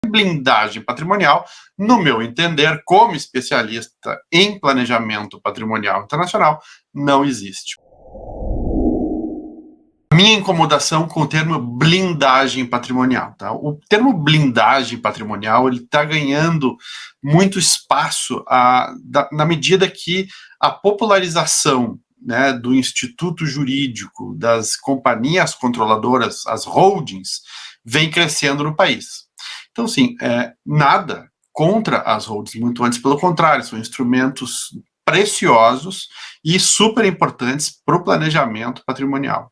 blindagem patrimonial, no meu entender, como especialista em planejamento patrimonial internacional, não existe. Minha incomodação com o termo blindagem patrimonial. Tá? O termo blindagem patrimonial ele está ganhando muito espaço na medida que a popularização, né, do instituto jurídico, das companhias controladoras, as holdings, vem crescendo no país. Então, sim, nada contra as holdings, muito antes, pelo contrário, são instrumentos preciosos e super importantes para o planejamento patrimonial.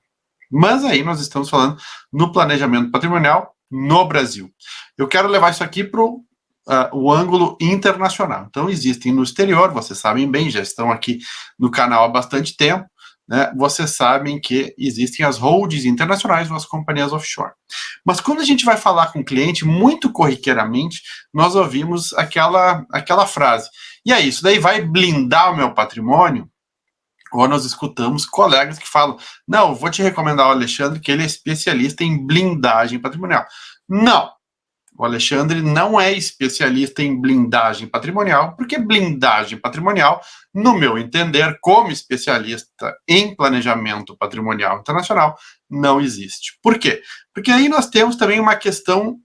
Mas aí nós estamos falando no planejamento patrimonial no Brasil. Eu quero levar isso aqui para o ângulo internacional. Então, existem no exterior, vocês sabem bem, já estão aqui no canal há bastante tempo, né? Vocês sabem que existem as holdings internacionais ou as companhias offshore. Mas quando a gente vai falar com o cliente, muito corriqueiramente, nós ouvimos aquela frase: e aí, isso daí vai blindar o meu patrimônio? Ou nós escutamos colegas que falam: não, vou te recomendar o Alexandre, que ele é especialista em blindagem patrimonial. Não, o Alexandre não é especialista em blindagem patrimonial, porque blindagem patrimonial, no meu entender, como especialista em planejamento patrimonial internacional, não existe. Por quê? Porque aí nós temos também uma questão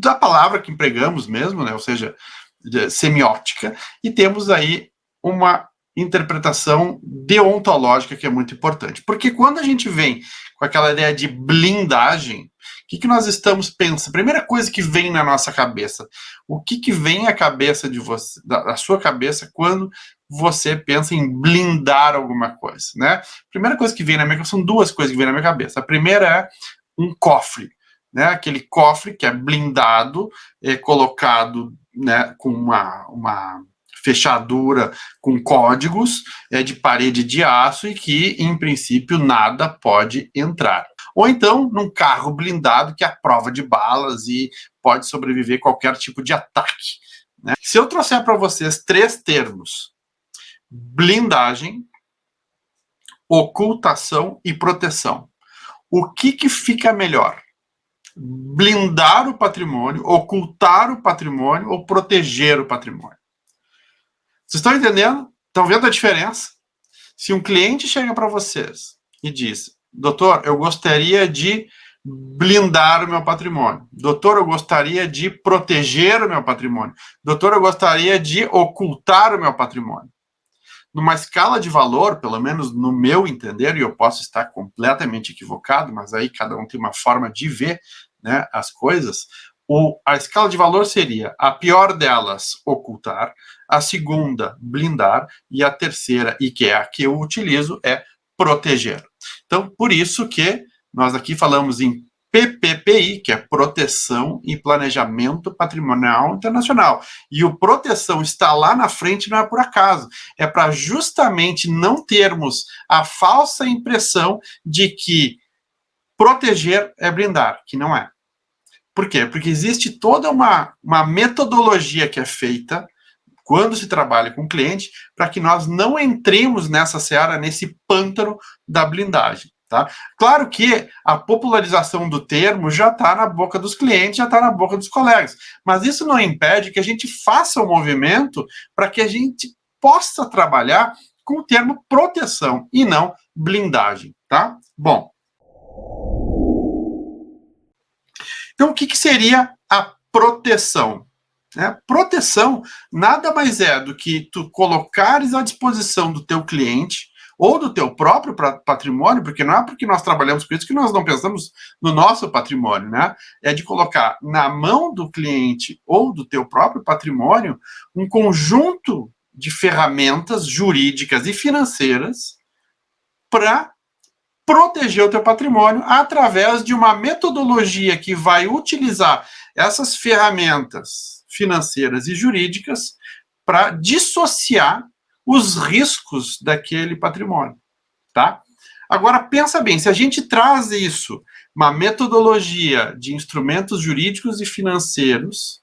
da palavra que empregamos mesmo, né? Ou seja, semiótica, e temos aí uma interpretação deontológica que é muito importante. Porque quando a gente vem com aquela ideia de blindagem, o que nós estamos pensando? Primeira coisa que vem na nossa cabeça. O que vem à cabeça de você, da sua cabeça, quando você pensa em blindar alguma coisa, né? Primeira coisa que vem na minha cabeça, são duas coisas que vêm na minha cabeça. A primeira é um cofre, né? Aquele cofre que é blindado, colocado, né, com uma fechadura com códigos de parede de aço e que, em princípio, nada pode entrar. Ou então, num carro blindado que é à prova de balas e pode sobreviver a qualquer tipo de ataque. Né? Se eu trouxer para vocês três termos: blindagem, ocultação e proteção, o que fica melhor? Blindar o patrimônio, ocultar o patrimônio ou proteger o patrimônio? Vocês estão entendendo? Estão vendo a diferença? Se um cliente chega para vocês e diz: doutor, eu gostaria de blindar o meu patrimônio. Doutor, eu gostaria de proteger o meu patrimônio. Doutor, eu gostaria de ocultar o meu patrimônio. Numa escala de valor, pelo menos no meu entender, e eu posso estar completamente equivocado, mas aí cada um tem uma forma de ver, né, as coisas. A escala de valor seria a pior delas, ocultar, a segunda, blindar, e a terceira, e que é a que eu utilizo, é proteger. Então, por isso que nós aqui falamos em PPPI, que é Proteção e Planejamento Patrimonial Internacional. E o proteção está lá na frente, não é por acaso. É para justamente não termos a falsa impressão de que proteger é blindar, que não é. Por quê? Porque existe toda uma metodologia que é feita quando se trabalha com o cliente para que nós não entremos nessa seara, nesse pântano da blindagem. Tá? Claro que a popularização do termo já está na boca dos clientes, já está na boca dos colegas, mas isso não impede que a gente faça o movimento para que a gente possa trabalhar com o termo proteção e não blindagem. Tá? Bom, então, o que seria a proteção? Proteção nada mais é do que tu colocares à disposição do teu cliente ou do teu próprio patrimônio, porque não é porque nós trabalhamos com isso que nós não pensamos no nosso patrimônio, né? É de colocar na mão do cliente ou do teu próprio patrimônio um conjunto de ferramentas jurídicas e financeiras para proteger o teu patrimônio através de uma metodologia que vai utilizar essas ferramentas financeiras e jurídicas para dissociar os riscos daquele patrimônio, tá? Agora, pensa bem, se a gente traz isso, uma metodologia de instrumentos jurídicos e financeiros,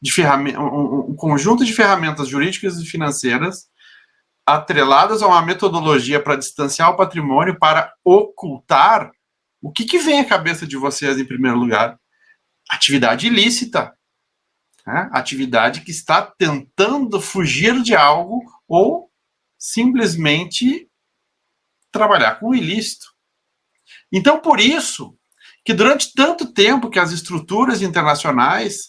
um conjunto de ferramentas jurídicas e financeiras atreladas a uma metodologia para distanciar o patrimônio, para ocultar, o que vem à cabeça de vocês em primeiro lugar? Atividade ilícita. né? Atividade que está tentando fugir de algo ou simplesmente trabalhar com o ilícito. Então, por isso que durante tanto tempo que as estruturas internacionais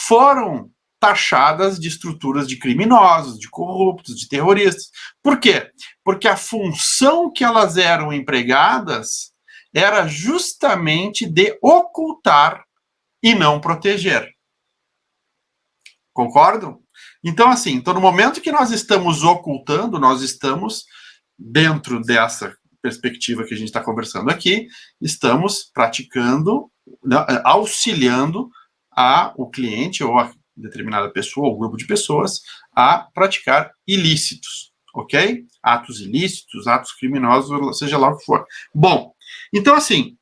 foram taxadas de estruturas de criminosos, de corruptos, de terroristas. Por quê? Porque a função que elas eram empregadas era justamente de ocultar e não proteger. Concordam? Então, assim, então no momento que nós estamos ocultando, nós estamos, dentro dessa perspectiva que a gente está conversando aqui, estamos praticando, auxiliando o cliente ou a determinada pessoa ou grupo de pessoas a praticar ilícitos, ok? Atos ilícitos, atos criminosos, seja lá o que for. Bom, então assim,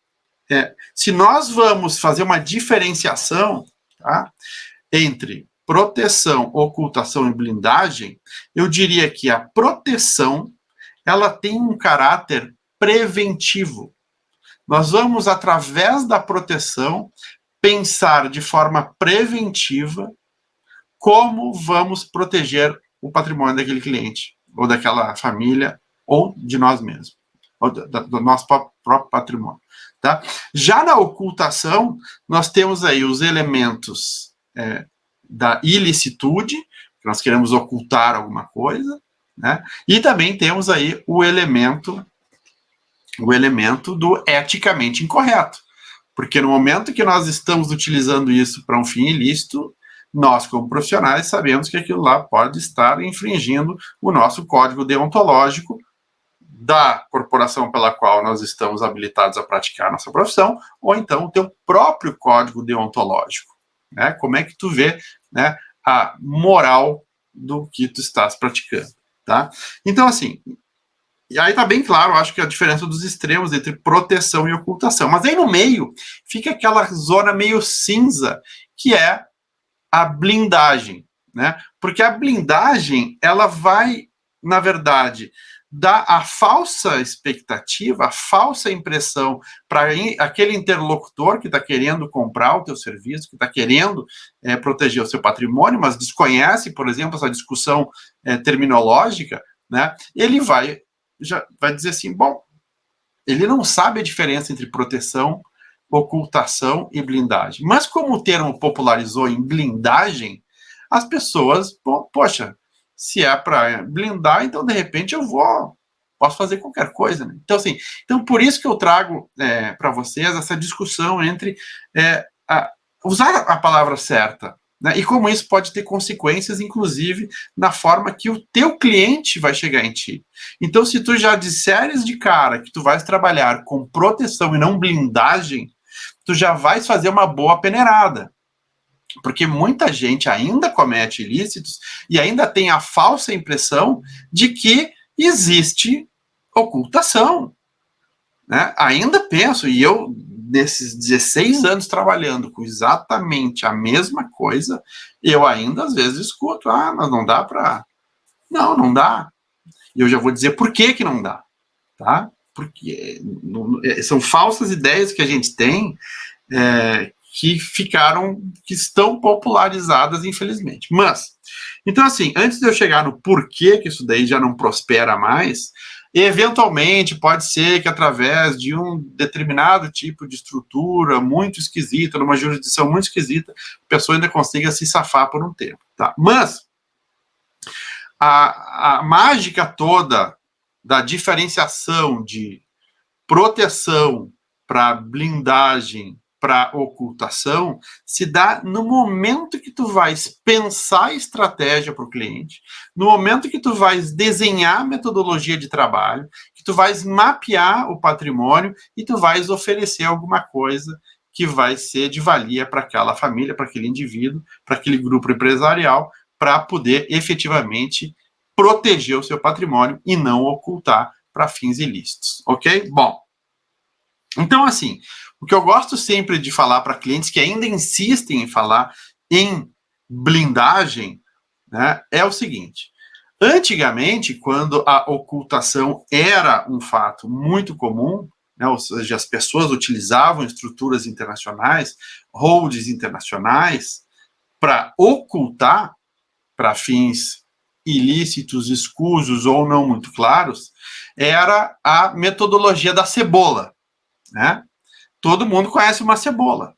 se nós vamos fazer uma diferenciação, tá, entre proteção, ocultação e blindagem, eu diria que a proteção ela tem um caráter preventivo. Nós vamos, através da proteção, pensar de forma preventiva como vamos proteger o patrimônio daquele cliente, ou daquela família, ou de nós mesmos, ou do nosso próprio patrimônio. Tá? Já na ocultação, nós temos aí os elementos da ilicitude, que nós queremos ocultar alguma coisa, né? E também temos aí o elemento do eticamente incorreto, porque no momento que nós estamos utilizando isso para um fim ilícito, nós, como profissionais, sabemos que aquilo lá pode estar infringindo o nosso código deontológico da corporação pela qual nós estamos habilitados a praticar nossa profissão, ou então o teu próprio código deontológico. Né? Como é que tu vê, né, a moral do que tu estás praticando. Tá? Então, assim, e aí tá bem claro, acho que a diferença dos extremos entre proteção e ocultação. Mas aí no meio fica aquela zona meio cinza, que é a blindagem, né? Porque a blindagem, ela vai, na verdade, dar a falsa expectativa, a falsa impressão para aquele interlocutor que está querendo comprar o teu serviço, que está querendo proteger o seu patrimônio, mas desconhece, por exemplo, essa discussão terminológica, né? Ele vai dizer assim, bom, ele não sabe a diferença entre proteção, ocultação e blindagem. Mas como o termo popularizou em blindagem, as pessoas, poxa, se é para blindar, então de repente posso fazer qualquer coisa. Né? Então, assim, por isso que eu trago para vocês essa discussão entre usar a palavra certa, né? E como isso pode ter consequências, inclusive, na forma que o teu cliente vai chegar em ti. Então, se tu já disseres de cara que tu vais trabalhar com proteção e não blindagem, tu já vais fazer uma boa peneirada. Porque muita gente ainda comete ilícitos e ainda tem a falsa impressão de que existe ocultação. Né? Ainda penso, e eu, nesses 16 anos trabalhando com exatamente a mesma coisa, eu ainda às vezes escuto, mas não dá para... Não dá. E eu já vou dizer por que não dá. Tá? Porque são falsas ideias que a gente tem que estão popularizadas, infelizmente. Mas, então assim, antes de eu chegar no porquê que isso daí já não prospera mais, eventualmente pode ser que através de um determinado tipo de estrutura muito esquisita, numa jurisdição muito esquisita, a pessoa ainda consiga se safar por um tempo. Tá? Mas a mágica toda da diferenciação de proteção para blindagem, para ocultação, se dá no momento que tu vais pensar estratégia para o cliente, no momento que tu vais desenhar metodologia de trabalho, que tu vais mapear o patrimônio e tu vais oferecer alguma coisa que vai ser de valia para aquela família, para aquele indivíduo, para aquele grupo empresarial, para poder efetivamente proteger o seu patrimônio e não ocultar para fins ilícitos, ok? Bom, então, assim, o que eu gosto sempre de falar para clientes que ainda insistem em falar em blindagem, né, é o seguinte: antigamente, quando a ocultação era um fato muito comum, né, ou seja, as pessoas utilizavam estruturas internacionais, holdings internacionais, para ocultar, para fins ilícitos, escusos ou não muito claros, era a metodologia da cebola, né? Todo mundo conhece uma cebola,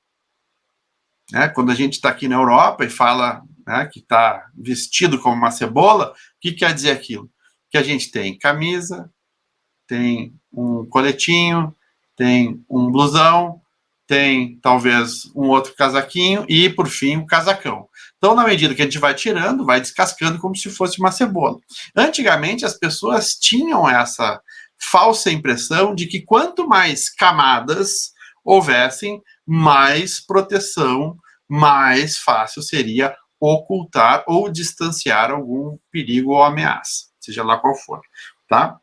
né? Quando a gente está aqui na Europa e fala, né, que está vestido como uma cebola, o que quer dizer aquilo? Que a gente tem camisa, tem um coletinho, tem um blusão, tem talvez um outro casaquinho e, por fim, um casacão. Então, na medida que a gente vai tirando, vai descascando como se fosse uma cebola. Antigamente, as pessoas tinham essa falsa impressão de que quanto mais camadas houvessem, mais proteção, mais fácil seria ocultar ou distanciar algum perigo ou ameaça, seja lá qual for, tá?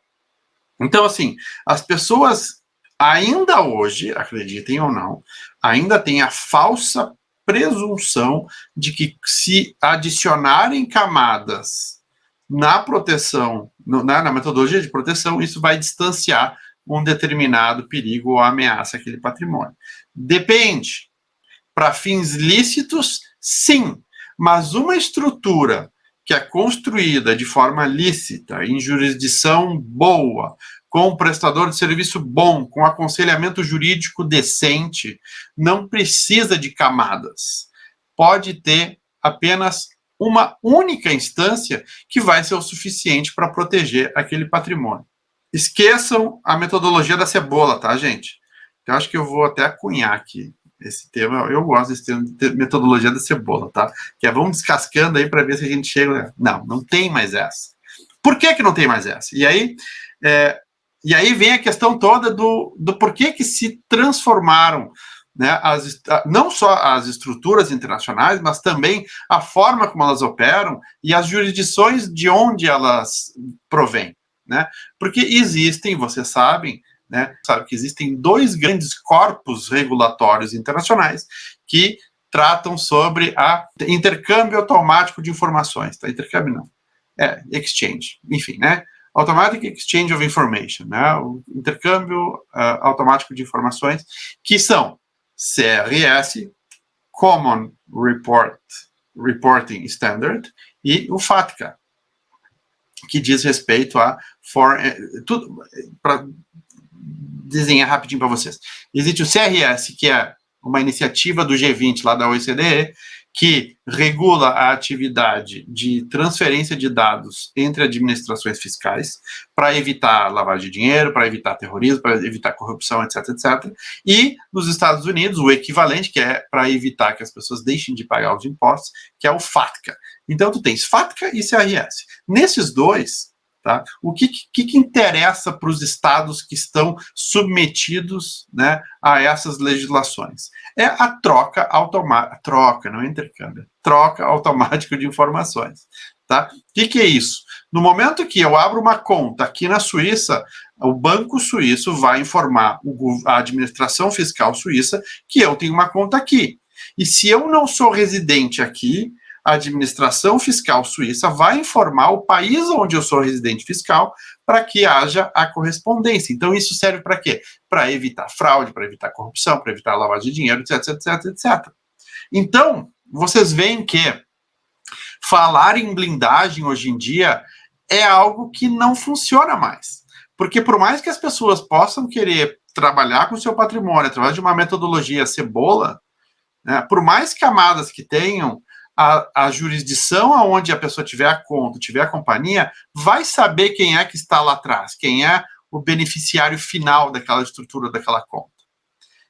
Então, assim, as pessoas ainda hoje, acreditem ou não, ainda têm a falsa presunção de que se adicionarem camadas na proteção, na metodologia de proteção, isso vai distanciar um determinado perigo ou ameaça àquele patrimônio. Depende. Para fins lícitos, sim, mas uma estrutura que é construída de forma lícita, em jurisdição boa, com um prestador de serviço bom, com aconselhamento jurídico decente, não precisa de camadas. Pode ter apenas uma única instância que vai ser o suficiente para proteger aquele patrimônio. Esqueçam a metodologia da cebola, tá, gente? Eu acho que eu vou até cunhar aqui esse tema. Eu gosto desse tema de metodologia da cebola, tá? Que é vamos descascando aí para ver se a gente chega. Não, não tem mais essa. Por que não tem mais essa? E aí vem a questão toda do porquê que se transformaram, né, não só as estruturas internacionais, mas também a forma como elas operam e as jurisdições de onde elas provêm, né? Porque existem, vocês sabem, né, sabe que existem dois grandes corpos regulatórios internacionais que tratam sobre a intercâmbio automático de informações, tá? Intercâmbio não, exchange, enfim, né? Automatic Exchange of Information, né? O intercâmbio automático de informações, que são CRS, Common Reporting Standard, e o FATCA, que diz respeito a tudo para desenhar rapidinho para vocês. Existe o CRS, que é uma iniciativa do G20 lá da OECD, que regula a atividade de transferência de dados entre administrações fiscais para evitar lavagem de dinheiro, para evitar terrorismo, para evitar corrupção, etc, etc. E nos Estados Unidos, o equivalente, que é para evitar que as pessoas deixem de pagar os impostos, que é o FATCA. Então, tu tens FATCA e CRS. Nesses dois, tá? O que interessa para os estados que estão submetidos, né, a essas legislações? É a troca automática, não é intercâmbio, troca automática de informações. Tá? O que é isso? No momento que eu abro uma conta aqui na Suíça, o Banco Suíço vai informar a administração fiscal suíça que eu tenho uma conta aqui. E se eu não sou residente aqui, a administração fiscal suíça vai informar o país onde eu sou residente fiscal para que haja a correspondência. Então, isso serve para quê? Para evitar fraude, para evitar corrupção, para evitar lavagem de dinheiro, etc, etc, etc. Então, vocês veem que falar em blindagem hoje em dia é algo que não funciona mais. Porque por mais que as pessoas possam querer trabalhar com o seu patrimônio através de uma metodologia cebola, né, por mais camadas que tenham, a jurisdição aonde a pessoa tiver a conta, tiver a companhia, vai saber quem é que está lá atrás, quem é o beneficiário final daquela estrutura, daquela conta.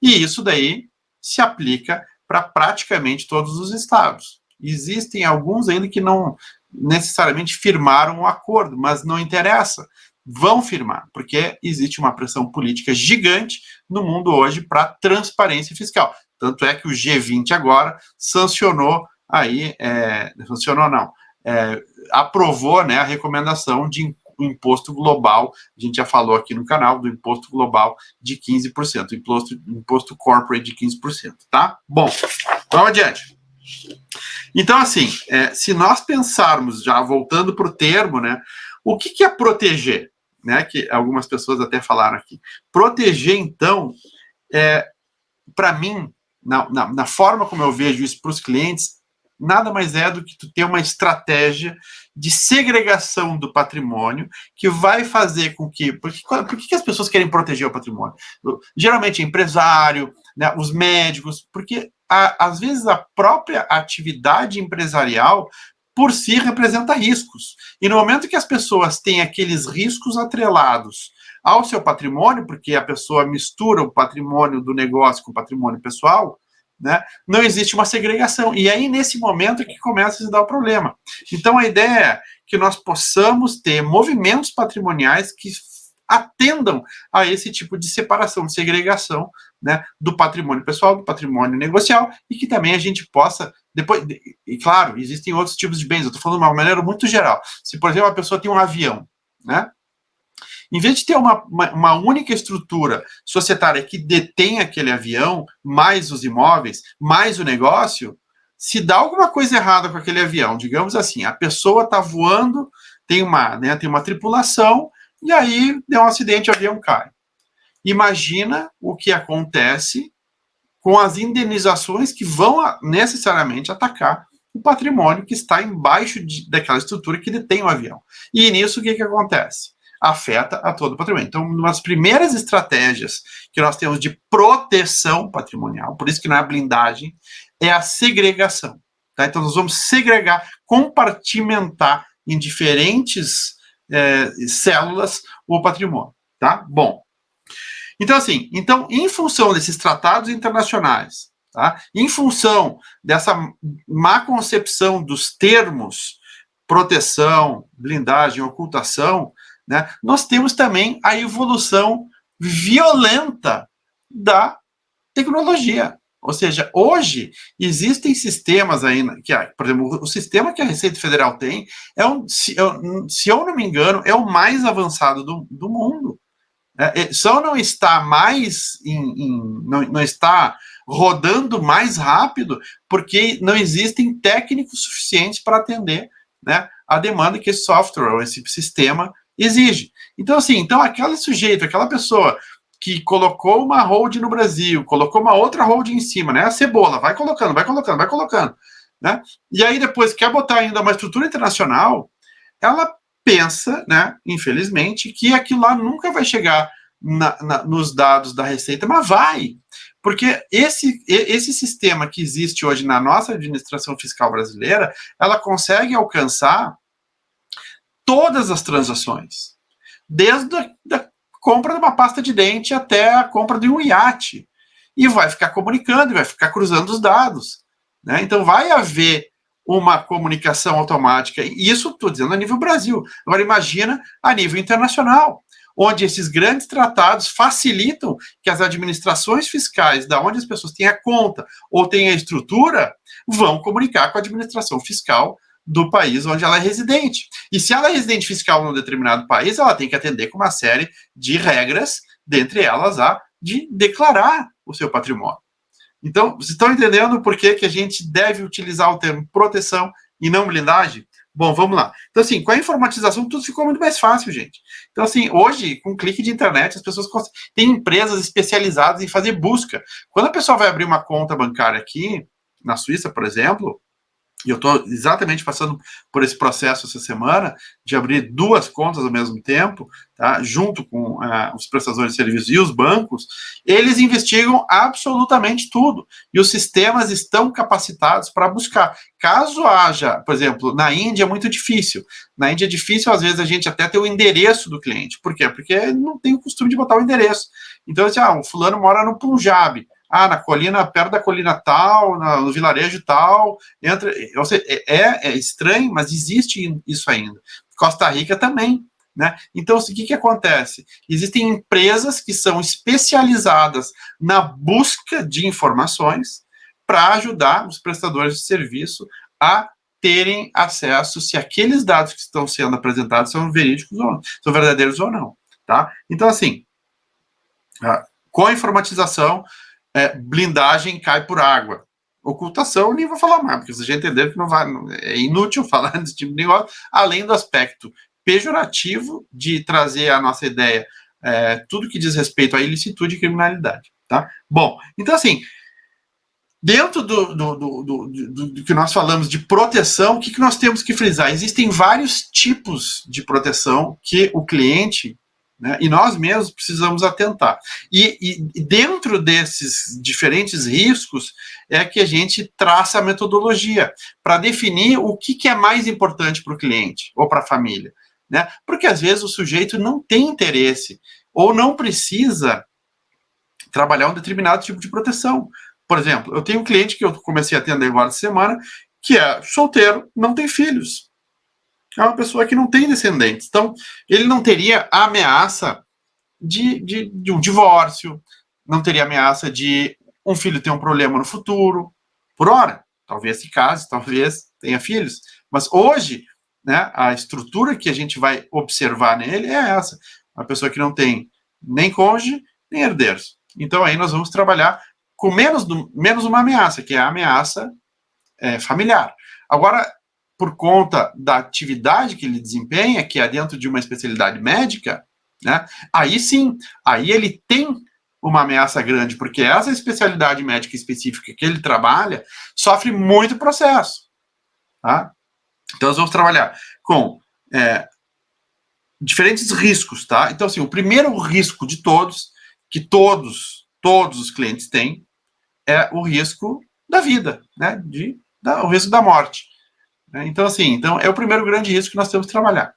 E isso daí se aplica para praticamente todos os estados. Existem alguns ainda que não necessariamente firmaram o acordo, mas não interessa. Vão firmar, porque existe uma pressão política gigante no mundo hoje para transparência fiscal. Tanto é que o G20 agora sancionou aprovou, né, a recomendação de imposto global, a gente já falou aqui no canal, do imposto global de 15%, imposto corporate de 15%, tá? Bom, vamos adiante. Então, assim, se nós pensarmos, já voltando para o termo, né, o que é proteger? Né, que algumas pessoas até falaram aqui. Proteger, então, para mim, na forma como eu vejo isso para os clientes, nada mais é do que tu ter uma estratégia de segregação do patrimônio que vai fazer com que... Por que as pessoas querem proteger o patrimônio? Geralmente é empresário, né, os médicos, porque às vezes a própria atividade empresarial por si representa riscos. E no momento que as pessoas têm aqueles riscos atrelados ao seu patrimônio, porque a pessoa mistura o patrimônio do negócio com o patrimônio pessoal, né, não existe uma segregação. E aí, nesse momento, é que começa a se dar o problema. Então, a ideia é que nós possamos ter movimentos patrimoniais que atendam a esse tipo de separação, de segregação, né, do patrimônio pessoal, do patrimônio negocial, e que também a gente possa, depois, e claro, existem outros tipos de bens, eu estou falando de uma maneira muito geral. Se, por exemplo, a pessoa tem um avião, né, em vez de ter uma única estrutura societária que detém aquele avião, mais os imóveis, mais o negócio, se dá alguma coisa errada com aquele avião, digamos assim, a pessoa está voando, tem uma tripulação, e aí deu um acidente, o avião cai. Imagina o que acontece com as indenizações que vão necessariamente atacar o patrimônio que está embaixo daquela estrutura que detém o avião. E nisso o que acontece? Afeta a todo o patrimônio. Então, uma das primeiras estratégias que nós temos de proteção patrimonial, por isso que não é a blindagem, é a segregação. Tá? Então, nós vamos segregar, compartimentar em diferentes células o patrimônio. Tá? Bom, então, assim, em função desses tratados internacionais, tá? Em função dessa má concepção dos termos proteção, blindagem, ocultação, né, nós temos também a evolução violenta da tecnologia. Ou seja, hoje existem sistemas aí, por exemplo, o sistema que a Receita Federal tem se eu não me engano, é o mais avançado do mundo. Só não está mais não está rodando mais rápido porque não existem técnicos suficientes para atender, né, a demanda que esse software ou esse sistema exige. Então, assim, aquele sujeito, aquela pessoa que colocou uma hold no Brasil, colocou uma outra hold em cima, né, a cebola, vai colocando, né, e aí depois quer botar ainda uma estrutura internacional, ela pensa, né, infelizmente, que aquilo lá nunca vai chegar nos dados da Receita, mas vai, porque esse sistema que existe hoje na nossa administração fiscal brasileira, ela consegue alcançar todas as transações, desde a compra de uma pasta de dente até a compra de um iate, e vai ficar comunicando, vai ficar cruzando os dados, né? Então vai haver uma comunicação automática, e isso estou dizendo a nível Brasil. Agora imagina a nível internacional, onde esses grandes tratados facilitam que as administrações fiscais, da onde as pessoas têm a conta ou têm a estrutura, vão comunicar com a administração fiscal do país onde ela é residente. E se ela é residente fiscal num determinado país, ela tem que atender com uma série de regras, dentre elas a de declarar o seu patrimônio. Então, vocês estão entendendo por que a gente deve utilizar o termo proteção e não blindagem? Bom, vamos lá. Então, assim, com a informatização, tudo ficou muito mais fácil, gente. Então, assim, hoje, com um clique de internet, as pessoas têm empresas especializadas em fazer busca. Quando a pessoa vai abrir uma conta bancária aqui, na Suíça, por exemplo, e eu estou exatamente passando por esse processo essa semana, de abrir 2 contas ao mesmo tempo, tá, junto com os prestadores de serviços e os bancos, eles investigam absolutamente tudo. E os sistemas estão capacitados para buscar. Caso haja, por exemplo, na Índia é muito difícil. Na Índia é difícil, às vezes, a gente até ter o endereço do cliente. Por quê? Porque não tem o costume de botar o endereço. Então, assim, o fulano mora no Punjab. Na colina, perto da colina tal, no vilarejo tal, ou seja, é estranho, mas existe isso ainda. Costa Rica também, né? Então, o que acontece? Existem empresas que são especializadas na busca de informações para ajudar os prestadores de serviço a terem acesso se aqueles dados que estão sendo apresentados são verídicos ou não, são verdadeiros ou não, tá? Então, assim, com a informatização, blindagem cai por água. Ocultação, nem vou falar mais, porque vocês já entenderam que não vai, é inútil falar desse tipo de negócio, além do aspecto pejorativo de trazer a nossa ideia tudo que diz respeito à ilicitude e criminalidade. Tá? Bom, então assim, Dentro do que nós falamos de proteção, o que nós temos que frisar? Existem vários tipos de proteção que o cliente, né, e nós mesmos precisamos atentar. E dentro desses diferentes riscos é que a gente traça a metodologia para definir o que é mais importante para o cliente ou para a família. Né? Porque às vezes o sujeito não tem interesse ou não precisa trabalhar um determinado tipo de proteção. Por exemplo, eu tenho um cliente que eu comecei a atender agora essa semana, que é solteiro, não tem filhos. É uma pessoa que não tem descendentes. Então, ele não teria a ameaça de um divórcio, não teria ameaça de um filho ter um problema no futuro. Por hora, talvez se case, talvez tenha filhos. Mas hoje, né, a estrutura que a gente vai observar nele é essa. Uma pessoa que não tem nem cônjuge, nem herdeiros. Então, aí nós vamos trabalhar com menos uma ameaça, que é a ameaça familiar. Agora, por conta da atividade que ele desempenha, que é dentro de uma especialidade médica, né, aí sim, aí ele tem uma ameaça grande, porque essa especialidade médica específica que ele trabalha sofre muito processo. Tá? Então, nós vamos trabalhar com diferentes riscos. Tá? Então, assim, o primeiro risco de todos, que todos os clientes têm, é o risco da vida, né? O risco da morte. Né? Então, assim, é o primeiro grande risco que nós temos que trabalhar.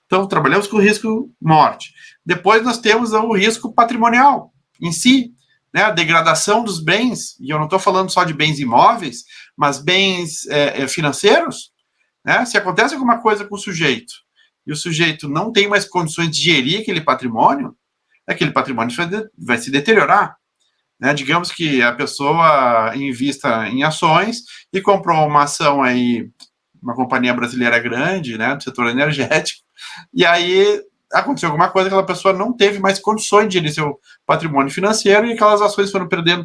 Então, trabalhamos com o risco morte. Depois nós temos o risco patrimonial em si, né? A degradação dos bens, e eu não estou falando só de bens imóveis, mas bens financeiros. Né? Se acontece alguma coisa com o sujeito, e o sujeito não tem mais condições de gerir aquele patrimônio vai se deteriorar. Né? Digamos que a pessoa invista em ações e comprou uma ação aí, uma companhia brasileira grande, né, do setor energético, e aí aconteceu alguma coisa, aquela pessoa não teve mais condições de gerir seu patrimônio financeiro e aquelas ações foram perdendo,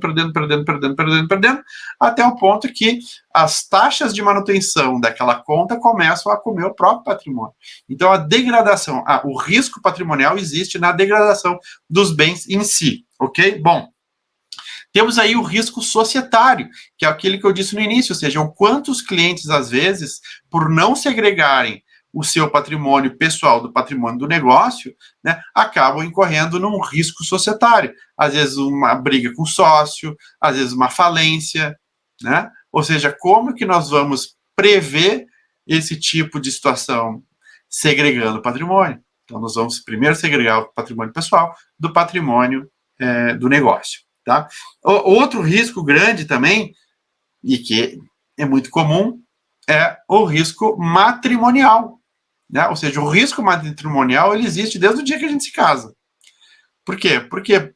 até o ponto que as taxas de manutenção daquela conta começam a comer o próprio patrimônio. Então, a degradação, o risco patrimonial existe na degradação dos bens em si, ok? Bom, temos aí o risco societário, que é aquele que eu disse no início, ou seja, o quantos clientes, às vezes, por não segregarem o seu patrimônio pessoal do patrimônio do negócio, né, acabam incorrendo num risco societário. Às vezes uma briga com o sócio, às vezes uma falência, né? Ou seja, como que nós vamos prever esse tipo de situação segregando o patrimônio? Então, nós vamos primeiro segregar o patrimônio pessoal do patrimônio do negócio. Tá? Outro risco grande também, e que é muito comum, é o risco matrimonial. Né? Ou seja, o risco matrimonial ele existe desde o dia que a gente se casa. Por quê? Porque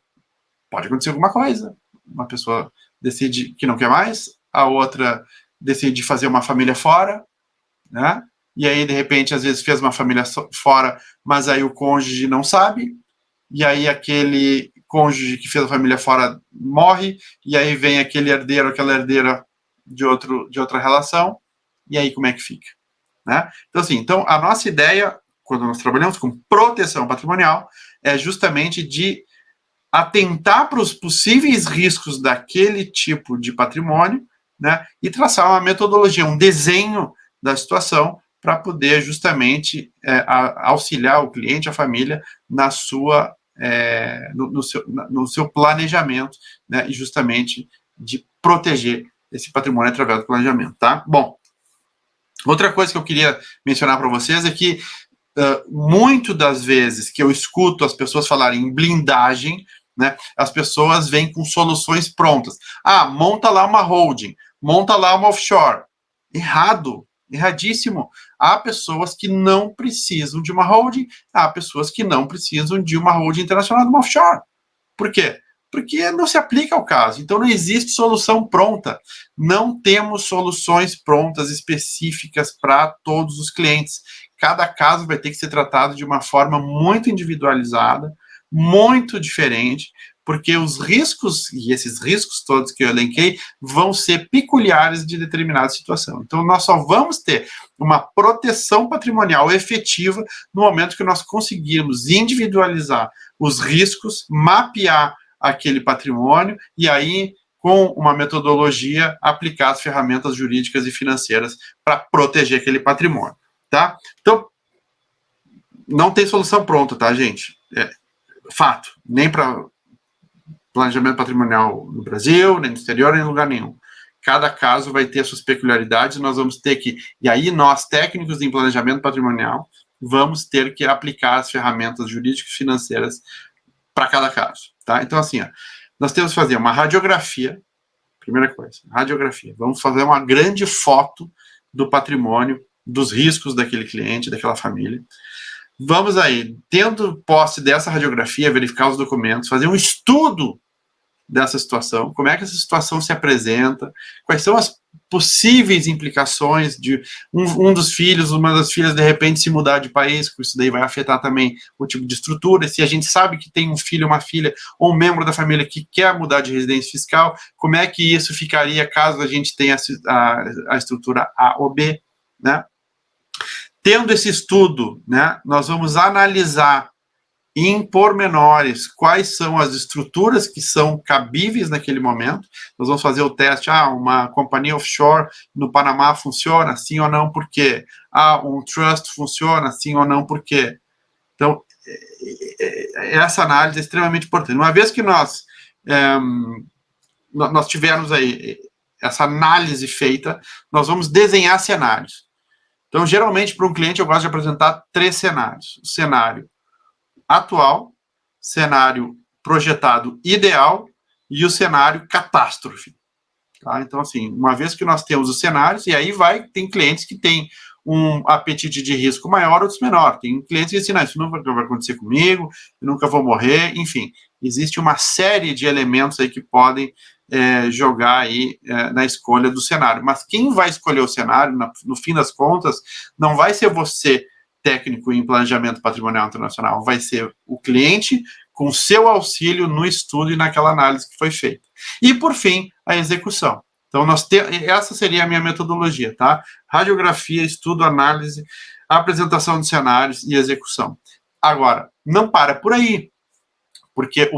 pode acontecer alguma coisa. Uma pessoa decide que não quer mais, a outra decide fazer uma família fora, né? E aí, de repente, às vezes fez uma família fora, mas aí o cônjuge não sabe, e aí aquele cônjuge que fez a família fora morre, e aí vem aquele herdeiro, aquela herdeira de outra relação, e aí como é que fica? Né? Então, assim, a nossa ideia, quando nós trabalhamos com proteção patrimonial, é justamente de atentar para os possíveis riscos daquele tipo de patrimônio, né, e traçar uma metodologia, um desenho da situação para poder justamente auxiliar o cliente, a família, na sua no seu planejamento, né, e justamente de proteger esse patrimônio através do planejamento, tá? Bom, outra coisa que eu queria mencionar para vocês é que muito das vezes que eu escuto as pessoas falarem em blindagem, né, as pessoas vêm com soluções prontas. Monta lá uma holding, monta lá uma offshore. Errado, erradíssimo. Há pessoas que não precisam de uma holding, há pessoas que não precisam de uma holding internacional, de uma offshore. Por quê? Porque não se aplica ao caso. Então, não existe solução pronta. Não temos soluções prontas específicas para todos os clientes. Cada caso vai ter que ser tratado de uma forma muito individualizada, muito diferente, porque os riscos, e esses riscos todos que eu elenquei, vão ser peculiares de determinada situação. Então, nós só vamos ter uma proteção patrimonial efetiva no momento que nós conseguirmos individualizar os riscos, mapear aquele patrimônio, e aí, com uma metodologia, aplicar as ferramentas jurídicas e financeiras para proteger aquele patrimônio, tá? Então, não tem solução pronta, tá, gente? Fato. Nem para planejamento patrimonial no Brasil, nem no exterior, nem em lugar nenhum. Cada caso vai ter suas peculiaridades, nós vamos ter que... E aí, nós, técnicos em planejamento patrimonial, vamos ter que aplicar as ferramentas jurídicas e financeiras para cada caso, tá? Então, assim, ó, nós temos que fazer uma radiografia, primeira coisa, radiografia. Vamos fazer uma grande foto do patrimônio, dos riscos daquele cliente, daquela família. Vamos aí, tendo posse dessa radiografia, verificar os documentos, fazer um estudo dessa situação, como é que essa situação se apresenta, quais são as possíveis implicações de um dos filhos, uma das filhas, de repente, se mudar de país, porque isso daí vai afetar também o tipo de estrutura. Se a gente sabe que tem um filho, uma filha, ou um membro da família que quer mudar de residência fiscal, como é que isso ficaria caso a gente tenha a estrutura A ou B, né? Tendo esse estudo, né, nós vamos analisar em pormenores quais são as estruturas que são cabíveis naquele momento. Nós vamos fazer o teste, uma companhia offshore no Panamá funciona, sim ou não, por quê? Um trust funciona, sim ou não, por quê? Então, essa análise é extremamente importante. Uma vez que nós tivermos aí essa análise feita, nós vamos desenhar cenários. Então, geralmente, para um cliente, eu gosto de apresentar 3 cenários. O cenário atual, cenário projetado ideal e o cenário catástrofe. Tá? Então, assim, uma vez que nós temos os cenários, e aí tem clientes que têm um apetite de risco maior, outros menor. Tem clientes que dizem, não, isso nunca vai acontecer comigo, eu nunca vou morrer, enfim. Existe uma série de elementos aí que podem jogar aí na escolha do cenário. Mas quem vai escolher o cenário, no fim das contas, não vai ser você, técnico em planejamento patrimonial internacional, vai ser o cliente com seu auxílio no estudo e naquela análise que foi feita. E, por fim, a execução. Então, essa seria a minha metodologia, tá? Radiografia, estudo, análise, apresentação de cenários e execução. Agora, não para por aí, porque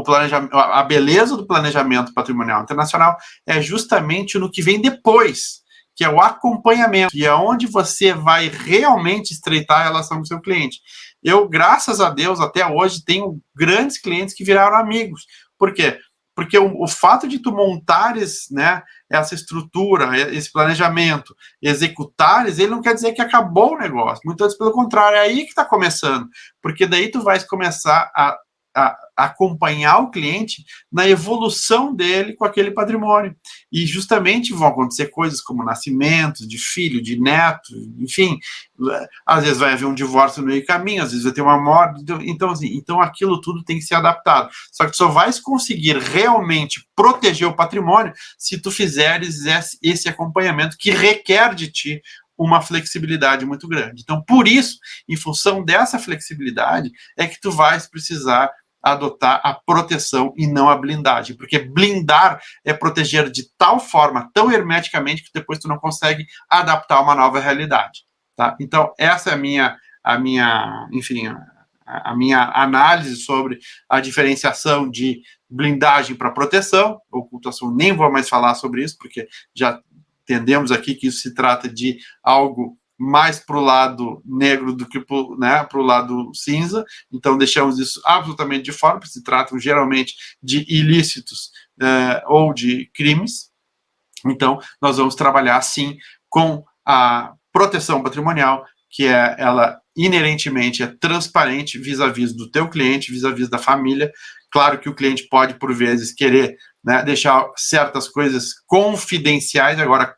a beleza do planejamento patrimonial internacional é justamente no que vem depois, que é o acompanhamento, e é onde você vai realmente estreitar a relação com o seu cliente. Eu, graças a Deus, até hoje, tenho grandes clientes que viraram amigos. Por quê? Porque o fato de tu montares, né, essa estrutura, esse planejamento, executares, ele não quer dizer que acabou o negócio. Muito antes, pelo contrário, é aí que está começando. Porque daí tu vais começar a acompanhar o cliente na evolução dele com aquele patrimônio. E justamente vão acontecer coisas como nascimento de filho, de neto, enfim, às vezes vai haver um divórcio no meio do caminho, às vezes vai ter uma morte, então aquilo tudo tem que ser adaptado. Só que tu só vais conseguir realmente proteger o patrimônio se tu fizeres esse acompanhamento que requer de ti uma flexibilidade muito grande. Então, por isso, em função dessa flexibilidade, é que tu vais precisar adotar a proteção e não a blindagem, porque blindar é proteger de tal forma, tão hermeticamente, que depois tu não consegue adaptar a uma nova realidade, tá? Então, essa é a minha análise sobre a diferenciação de blindagem para proteção. Ocultação, nem vou mais falar sobre isso, porque já entendemos aqui que isso se trata de algo mais para o lado negro do que para o lado cinza, então deixamos isso absolutamente de fora, porque se tratam geralmente de ilícitos ou de crimes. Então, nós vamos trabalhar, sim, com a proteção patrimonial, que ela inerentemente é transparente vis-à-vis do teu cliente, vis-à-vis da família. Claro que o cliente pode, por vezes, querer, né, deixar certas coisas confidenciais. Agora,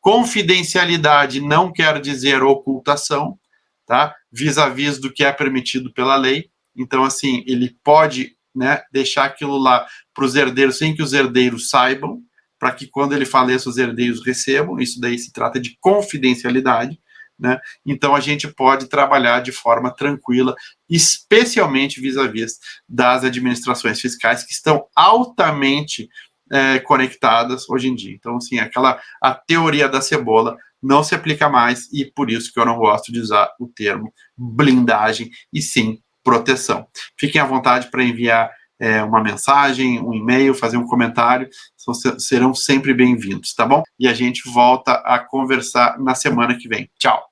confidencialidade não quer dizer ocultação, tá? Vis-à-vis do que é permitido pela lei. Então, assim, ele pode, né, deixar aquilo lá para os herdeiros sem que os herdeiros saibam, para que quando ele faleça os herdeiros recebam. Isso daí se trata de confidencialidade, né? Então a gente pode trabalhar de forma tranquila, especialmente vis-à-vis das administrações fiscais, que estão altamente conectadas hoje em dia. Então, assim, a teoria da cebola não se aplica mais, e por isso que eu não gosto de usar o termo blindagem, e sim proteção. Fiquem à vontade para enviar uma mensagem, um e-mail, fazer um comentário, serão sempre bem-vindos, tá bom? E a gente volta a conversar na semana que vem. Tchau!